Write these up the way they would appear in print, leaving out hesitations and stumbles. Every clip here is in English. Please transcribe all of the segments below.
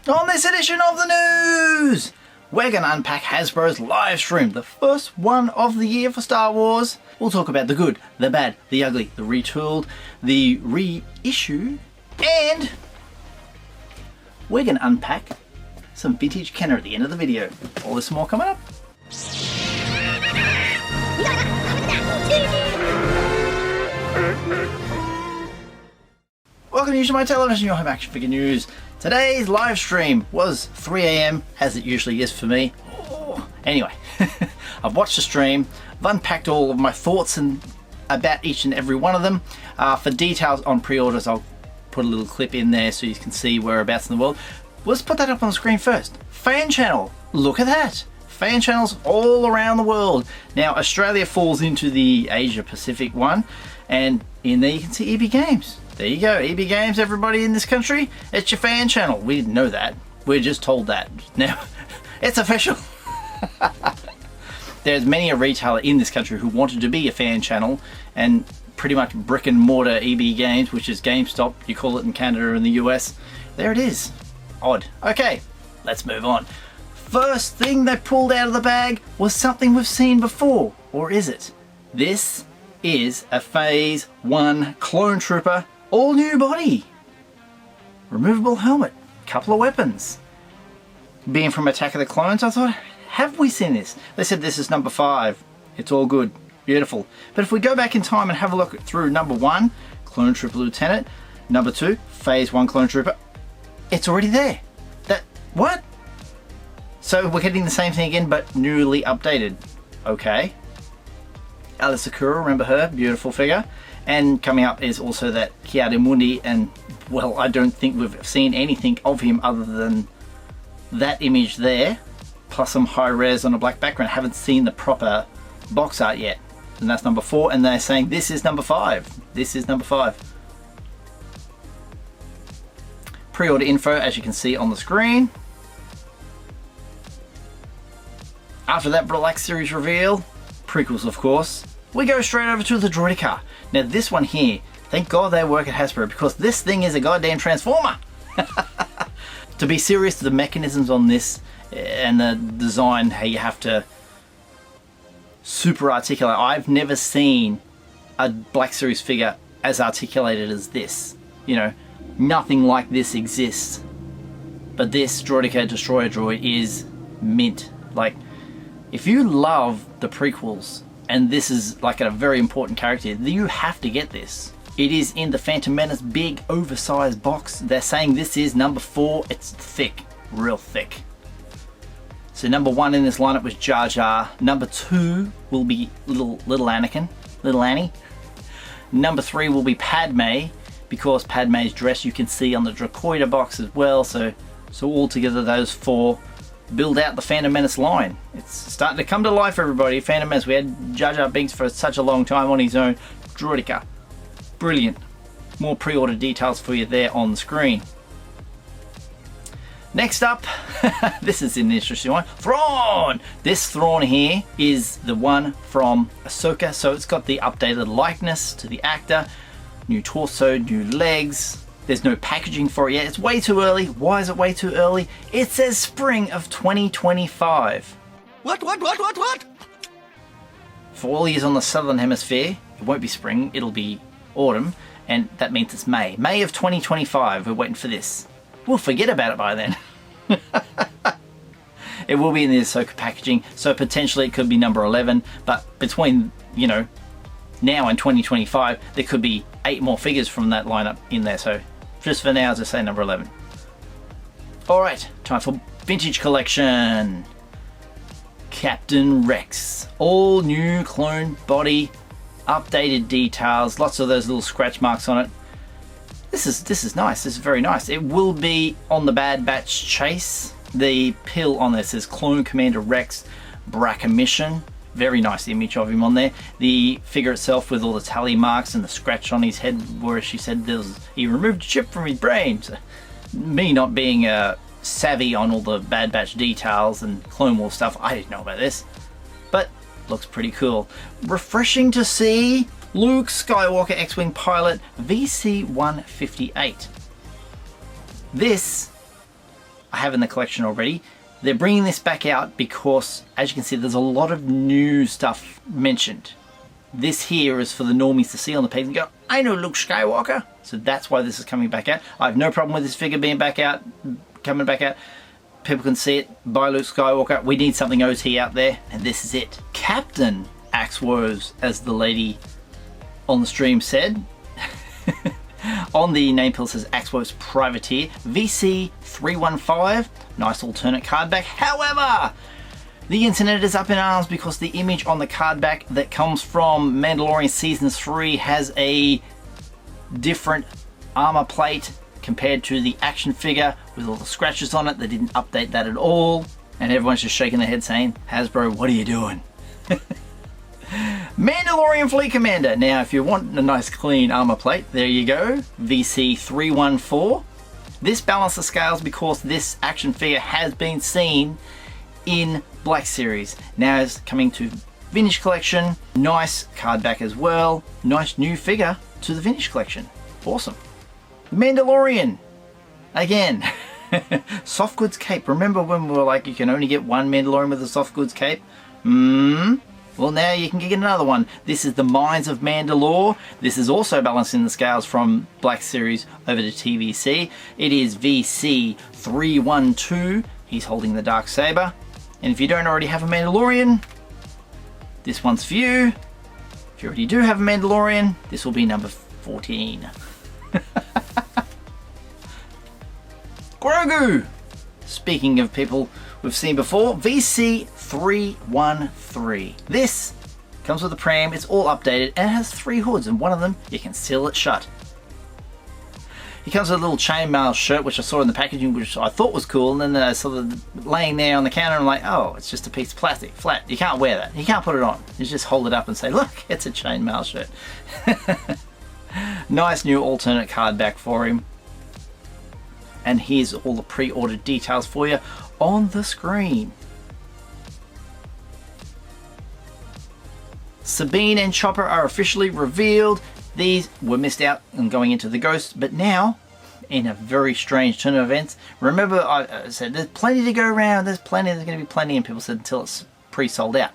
On this edition of the news, we're going to unpack Hasbro's Livestream, the first one of the year for Star Wars. We'll talk about the good, the bad, the ugly, the retooled, the reissue, and we're going to unpack some vintage Kenner at the end of the video. All this and more coming up. Welcome to Usualmike Television, your home action figure news. Today's live stream was 3 AM, as it usually is for me. Anyway, I've watched the stream, I've unpacked all of my thoughts about each and every one of them. For details on pre-orders, I'll put a little clip in there so you can see whereabouts in the world. Let's put that up on the screen first. Fan channel, look at that. Fan channels all around the world. Now, Australia falls into the Asia Pacific one, and in there you can see EB Games. There you go, EB Games, everybody in this country, it's your fan channel. We didn't know that. We're just told that. Now, it's official. There's many a retailer in this country who wanted to be a fan channel, and pretty much brick and mortar EB Games, which is GameStop, you call it in Canada and the US. There it is. Odd. Okay, let's move on. First thing they pulled out of the bag was something we've seen before, or is it? This is a Phase 1 Clone Trooper, all new body. Removable helmet, couple of weapons. Being from Attack of the Clones, I thought, have we seen this? They said this is number 5. It's all good, beautiful. But if we go back in time and have a look through number 1, Clone Trooper Lieutenant, number 2, Phase 1 Clone Trooper, it's already there. What? So we're getting the same thing again, but newly updated. Okay. Alice Sakura, remember her? Beautiful figure. And coming up is also that Ki-Adi-Mundi, and well, I don't think we've seen anything of him other than that image there, plus some high res on a black background. I haven't seen the proper box art yet. And that's number 4, and they're saying this is number 5. This is number 5. Pre-order info, as you can see on the screen. After that Black Series reveal, prequels of course, we go straight over to the Droid car. Now this one here, thank God they work at Hasbro, because this thing is a goddamn transformer. To be serious, the mechanisms on this and the design, how you have to super articulate. I've never seen a Black Series figure as articulated as this. You know, nothing like this exists. But this Droideka Destroyer Droid is mint. Like, if you love the prequels, and this is like a very important character, you have to get this. It is in the Phantom Menace big oversized box. They're saying this is number 4. It's thick, real thick. So number 1 in this lineup was Jar Jar. Number 2 will be little Anakin, little Annie. Number 3 will be Padme, because Padme's dress you can see on the Droider box as well. So all together those 4 build out the Phantom Menace line. It's starting to come to life, everybody. Phantom Menace, we had Jar Jar Binks for such a long time on his own. Droideka, brilliant. More pre-order details for you there on the screen. Next up, this is an interesting one. Thrawn! This Thrawn here is the one from Ahsoka, so it's got the updated likeness to the actor, new torso, new legs. There's no packaging for it yet. It's way too early. Why is it way too early? It says spring of 2025. What? For all years on the southern hemisphere, it won't be spring, it'll be autumn, and that means it's May. May of 2025, we're waiting for this. We'll forget about it by then. It will be in the Ahsoka packaging, so potentially it could be number 11, but between, you know, now and 2025, there could be 8 more figures from that lineup in there, so just for now, as I say, number 11. Alright, time for vintage collection. Captain Rex. All new clone body, updated details, lots of those little scratch marks on it. This is nice, this is very nice. It will be on the Bad Batch chase. The pill on this is Clone Commander Rex Bracca Mission. Very nice image of him on there. The figure itself with all the tally marks and the scratch on his head where she said he removed a chip from his brain. So, me not being savvy on all the Bad Batch details and Clone Wars stuff, I didn't know about this. But looks pretty cool. Refreshing to see Luke Skywalker X-Wing pilot VC-158. This, I have in the collection already. They're bringing this back out because, as you can see, there's a lot of new stuff mentioned. This here is for the normies to see on the page and go, I know Luke Skywalker. So that's why this is coming back out. I have no problem with this figure being back out, coming back out. People can see it, buy Luke Skywalker. We need something OT out there, and this is it. Captain Axe Woes, as the lady on the stream said. On the name pill says Axe Woes Privateer, VC315. Nice alternate card back. However, the internet is up in arms because the image on the card back that comes from Mandalorian Season 3 has a different armor plate compared to the action figure with all the scratches on it. They didn't update that at all. And everyone's just shaking their head saying, Hasbro, what are you doing? Mandalorian Fleet Commander. Now, if you want a nice clean armor plate, there you go. VC314. This balances scales because this action figure has been seen in Black Series. Now it's coming to Vintage Collection. Nice card back as well. Nice new figure to the Vintage Collection. Awesome. Mandalorian. Again. Soft goods cape. Remember when we were like, you can only get one Mandalorian with a soft goods cape? Well, now you can get another one. This is the Mines of Mandalore. This is also balancing the scales from Black Series over to TVC. It is VC312. He's holding the Darksaber. And if you don't already have a Mandalorian, this one's for you. If you already do have a Mandalorian, this will be number 14. Grogu! Speaking of people we've seen before, VC313. This comes with a pram, it's all updated, and it has 3 hoods, and one of them, you can seal it shut. He comes with a little chainmail shirt, which I saw in the packaging, which I thought was cool, and then I saw it laying there on the counter, and I'm like, oh, it's just a piece of plastic, flat. You can't wear that. You can't put it on. You just hold it up and say, look, it's a chainmail shirt. Nice new alternate card back for him. And here's all the pre-ordered details for you on the screen. Sabine and Chopper are officially revealed. These were missed out on going into the Ghost, but now, in a very strange turn of events, remember I said there's plenty to go around, there's going to be plenty, and people said until it's pre-sold out.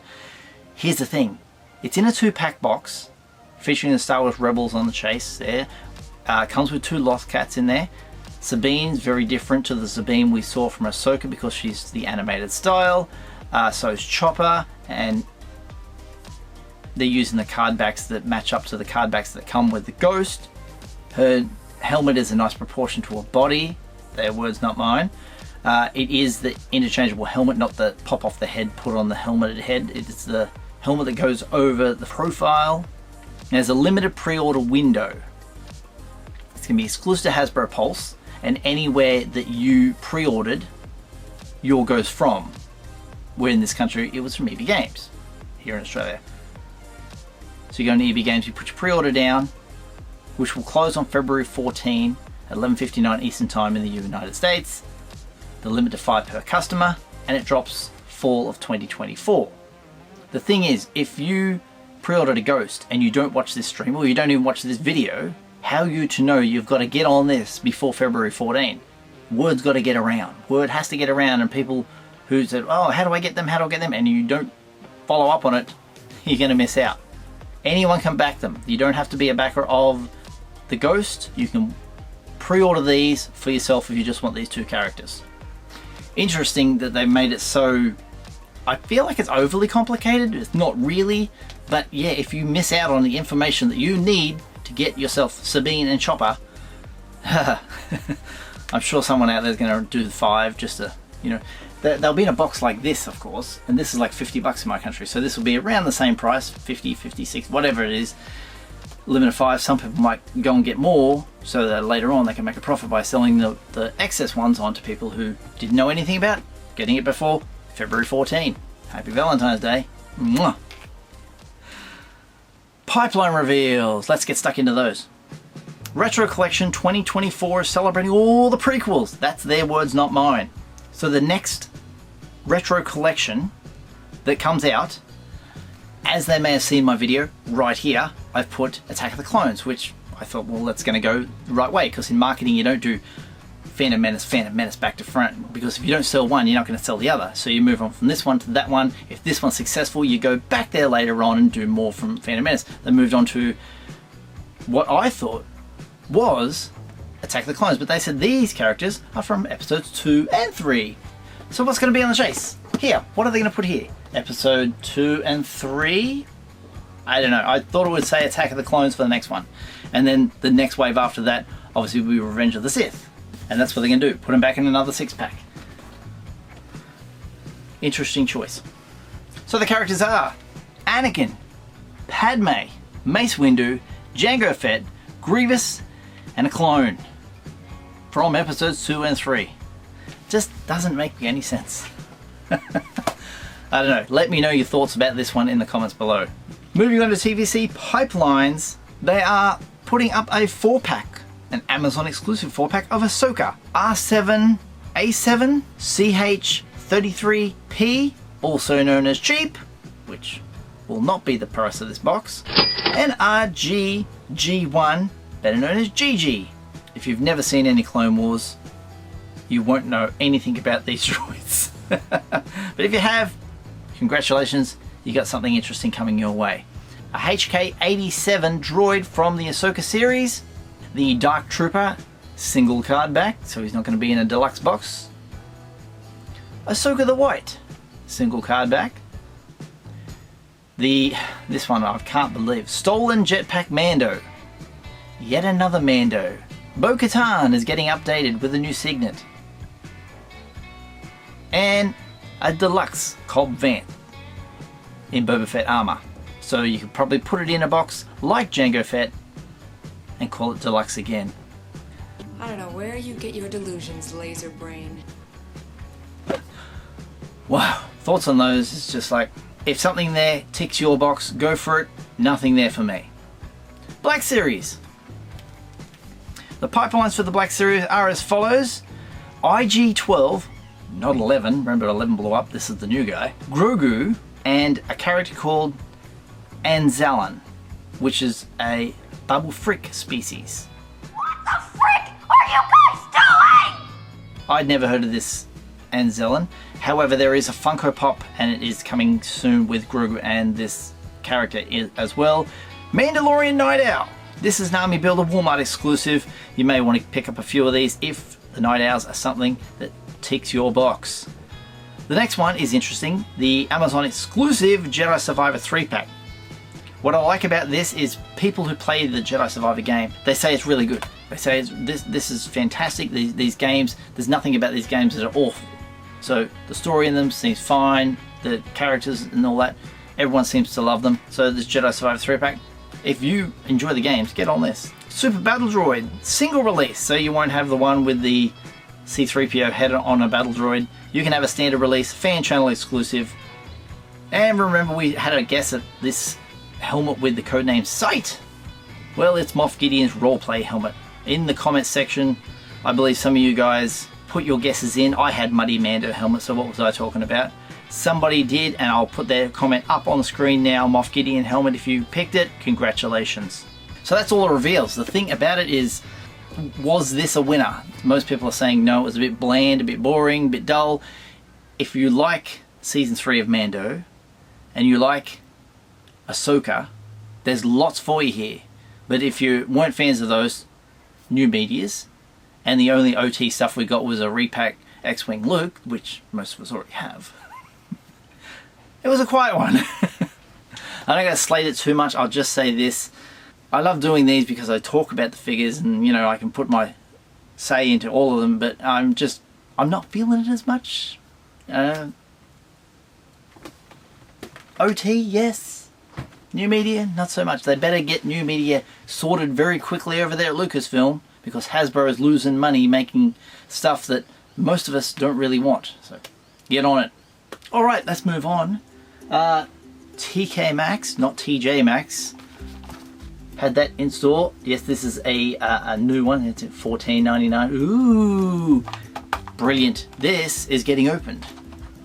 Here's the thing, it's in a 2-pack box, featuring the Star Wars Rebels on the chase there. Comes with 2 Lost Cats in there. Sabine's very different to the Sabine we saw from Ahsoka because she's the animated style. So is Chopper, and they're using the card backs that match up to the card backs that come with the Ghost. Her helmet is a nice proportion to her body. Their words, not mine. It is the interchangeable helmet, not the pop off the head, put on the helmeted head. It's the helmet that goes over the profile. There's a limited pre-order window. It's going to be exclusive to Hasbro Pulse, and anywhere that you pre-ordered your goes from. Where in this country it was from EB Games, here in Australia. So you go to EB Games, you put your pre-order down, which will close on February 14 at 11:59 Eastern Time in the United States. The limit to 5 per customer, and it drops fall of 2024. The thing is, if you pre-ordered a Ghost and you don't watch this stream, or you don't even watch this video, how are you to know you've got to get on this before February 14? Word's got to get around. Word has to get around, and people who said, oh, how do I get them, how do I get them, and you don't follow up on it, you're going to miss out. Anyone can back them. You don't have to be a backer of the Ghost. You can pre-order these for yourself if you just want these 2 characters. Interesting that they made it so, I feel like it's overly complicated. It's not really, but yeah, if you miss out on the information that you need to get yourself Sabine and Chopper, I'm sure someone out there is going to do the 5 just to, you know, they'll be in a box like this, of course, and this is like $50 in my country, so this will be around the same price, 50, 56, whatever it is, limit of 5. Some people might go and get more so that later on they can make a profit by selling the excess ones on to people who didn't know anything about getting it before February 14. Happy Valentine's Day. Mwah. Pipeline reveals. Let's get stuck into those. Retro Collection 2024 is celebrating all the prequels. That's their words, not mine. So the next Retro Collection that comes out, as they may have seen my video right here, I've put Attack of the Clones, which I thought, well, that's going to go the right way, because in marketing you don't do Phantom Menace back to front, because if you don't sell one, you're not going to sell the other. So you move on from this one to that one. If this one's successful, you go back there later on and do more from Phantom Menace. They moved on to what I thought was Attack of the Clones, but they said these characters are from episodes 2 and 3. So what's going to be on the chase? Here, what are they going to put here? Episode 2 and 3? I don't know. I thought it would say Attack of the Clones for the next one. And then the next wave after that, obviously, will be Revenge of the Sith. And that's what they're going to do. Put them back in another 6-pack. Interesting choice. So the characters are Anakin, Padme, Mace Windu, Jango Fett, Grievous, and a clone. From episodes 2 and 3. Just doesn't make any sense. I don't know. Let me know your thoughts about this one in the comments below. Moving on to TVC Pipelines, they are putting up a 4-pack, an Amazon exclusive 4-pack of Ahsoka. R7A7 CH33P, also known as Cheap, which will not be the price of this box, and RGG1, better known as GG. If you've never seen any Clone Wars, you won't know anything about these droids. But if you have, congratulations, you got something interesting coming your way. A HK-87 droid from the Ahsoka series, the Dark Trooper, single card back, so he's not going to be in a deluxe box. Ahsoka the White, single card back. This one I can't believe, Stolen Jetpack Mando. Yet another Mando. Bo-Katan is getting updated with a new signet. And a deluxe Cobb Vanth in Boba Fett armor. So you could probably put it in a box like Jango Fett and call it deluxe again. I don't know where you get your delusions, laser brain. Wow, thoughts on those is just like, if something there ticks your box, go for it. Nothing there for me. Black Series. The pipelines for the Black Series are as follows. IG-12, not 11, remember 11 blew up, this is the new guy. Grogu, and a character called Anzalan, which is a Babu Frick species. What the frick are you guys doing? I'd never heard of this Anzalan. However, there is a Funko Pop and it is coming soon with Grogu and this character as well. Mandalorian Night Owl. This is an Army Builder Walmart exclusive. You may want to pick up a few of these if the Night Owls are something that ticks your box. The next one is interesting. The Amazon exclusive Jedi Survivor 3-pack. What I like about this is people who play the Jedi Survivor game, they say it's really good. They say this is fantastic. These games, there's nothing about these games that are awful. So the story in them seems fine. The characters and all that, everyone seems to love them. So this Jedi Survivor 3-pack, if you enjoy the games, get on this. Super Battle Droid, single release, so you won't have the one with the C-3PO head on a Battle Droid. You can have a standard release, fan channel exclusive. And remember, we had a guess at this helmet with the codename Sight. Well, it's Moff Gideon's roleplay helmet. In the comments section, I believe some of you guys put your guesses in. I had Muddy Mando helmet, so what was I talking about? Somebody did, and I'll put their comment up on the screen now. Moff Gideon helmet, if you picked it, congratulations. So that's all the reveals. The thing about it is, was this a winner? Most people are saying no, it was a bit bland, a bit boring, a bit dull. If you like Season 3 of Mando, and you like Ahsoka, there's lots for you here. But if you weren't fans of those new medias, and the only OT stuff we got was a repack X-Wing Luke, which most of us already have, it was a quiet one. I'm not going to slate it too much. I'll just say this. I love doing these because I talk about the figures and, you know, I can put my say into all of them, but I'm not feeling it as much. OT, yes. New media, not so much. They better get new media sorted very quickly over there at Lucasfilm, because Hasbro is losing money making stuff that most of us don't really want. So get on it. Alright, let's move on. TK Maxx, not TJ Maxx. Had that in store. Yes, this is a new one. It's at $14.99. Ooh, brilliant. This is getting opened.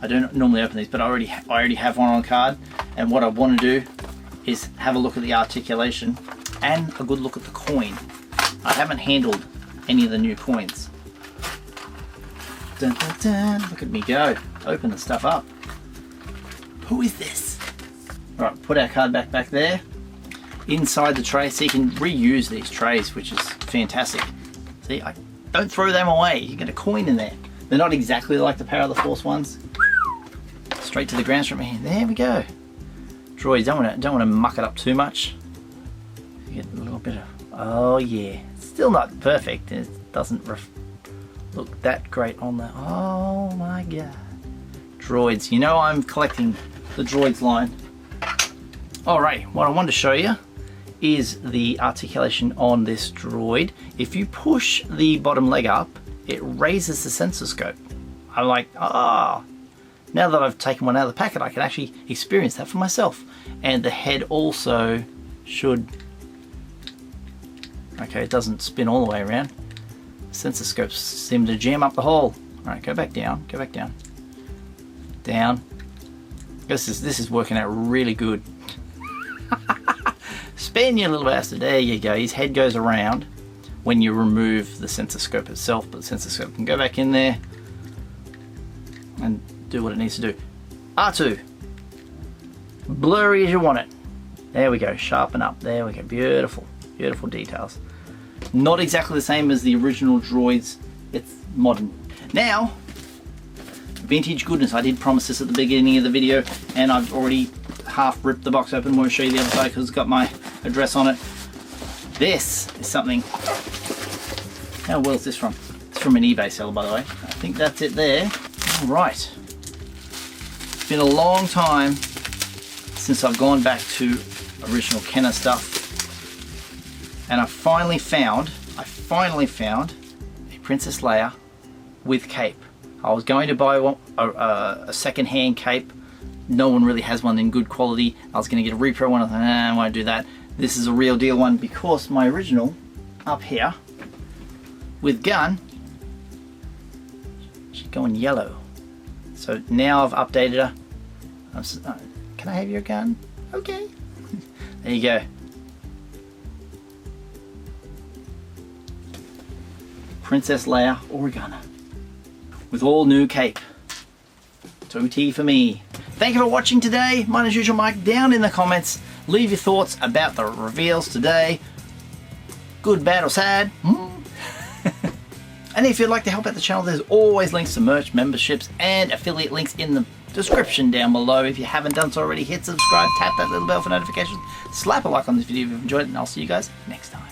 I don't normally open these, but I already have one on card. And what I want to do is have a look at the articulation and a good look at the coin. I haven't handled any of the new coins. Dun, dun, dun. Look at me go. Open the stuff up. Who is this? Alright, put our card back there. Inside the tray, so you can reuse these trays, which is fantastic. See, I don't throw them away. You get a coin in there. They're not exactly like the Power of the Force ones. Straight to the ground from here. There we go. Droids, don't want to muck it up too much. You get a little bit of, oh yeah. Still not perfect. It doesn't look that great on the, oh my god. Droids, you know I'm collecting the Droids line. Alright, what I wanted to show you is the articulation on this droid. If you push the bottom leg up, it raises the sensor scope. I'm like, ah, now that I've taken one out of the packet, I can actually experience that for myself. And the head also should, okay, it doesn't spin all the way around. Sensor scopes seem to jam up the hole. Alright, go back down, go back down. Down. This is working out really good. Spin your little bastard. There you go. His head goes around when you remove the sensor scope itself, but the sensor scope can go back in there and do what it needs to do. R2. Blurry as you want it. There we go. Sharpen up. There we go. Beautiful. Beautiful details. Not exactly the same as the original droids. It's modern. Now, vintage goodness. I did promise this at the beginning of the video, and I've already half ripped the box open. I want to show you the other side because it's got my address on it. This is something. How well is this from? It's from an eBay seller, by the way. I think that's it there. All right. It's been a long time since I've gone back to original Kenner stuff, and I finally found a Princess Leia with cape. I was going to buy one, a second-hand cape. No one really has one in good quality. I was going to get a repro one. I thought, nah, I won't do that. This is a real deal one because my original up here with gun, she's going yellow. So now I've updated her. Can I have your gun? Okay. There you go. Princess Leia Organa with all new cape. 2T for me. Thank you for watching today. Mine as usual, Mike. Down in the comments, leave your thoughts about the reveals today. Good, bad, or sad. And if you'd like to help out the channel, there's always links to merch, memberships, and affiliate links in the description down below. If you haven't done so already, hit subscribe, tap that little bell for notifications, slap a like on this video if you've enjoyed it, and I'll see you guys next time.